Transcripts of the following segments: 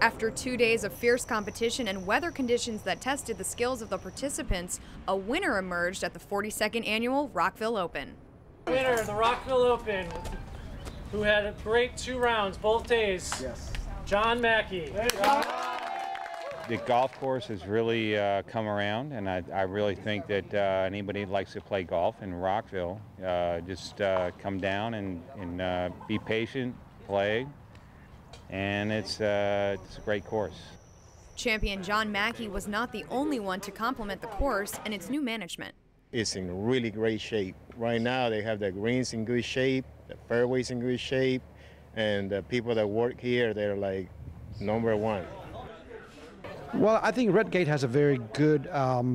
After 2 days of fierce competition and weather conditions that tested the skills of the participants, a winner emerged at the 42nd Annual Rockville Open. Winner of the Rockville Open, who had a great 2 rounds both days, yes. John Mackey. The golf course has really come around, and I really think that anybody that likes to play golf in Rockville, just come down and be patient, play, and it's a great course. Champion John Mackey was not the only one to compliment the course and its new management. It's in really great shape. Right now they have the greens in good shape, the fairways in good shape, and the people that work here, they're like #1. Well, I think Redgate has a very good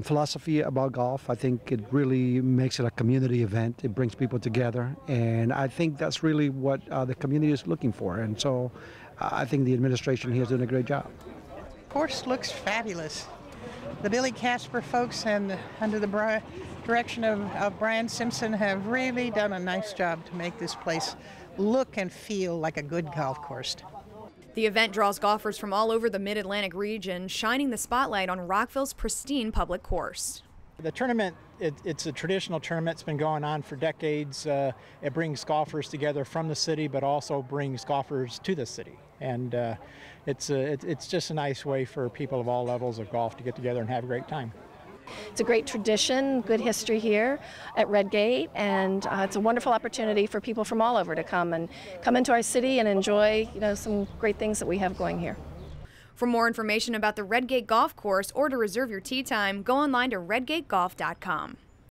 philosophy about golf. I think it really makes it a community event. It brings people together, and I think that's really what the community is looking for. And so I think the administration here is doing a great job. The course looks fabulous. The Billy Casper folks and under the direction of Brian Simpson have really done a nice job to make this place look and feel like a good golf course. The event draws golfers from all over the Mid-Atlantic region, shining the spotlight on Rockville's pristine public course. The tournament, it's a traditional tournament. It's been going on for decades. It brings golfers together from the city, but also brings golfers to the city. And it's just a nice way for people of all levels of golf to get together and have a great time. It's a great tradition, good history here at Redgate, and it's a wonderful opportunity for people from all over to come into our city and enjoy, some great things that we have going here. For more information about the Redgate Golf Course or to reserve your tee time, go online to redgategolf.com.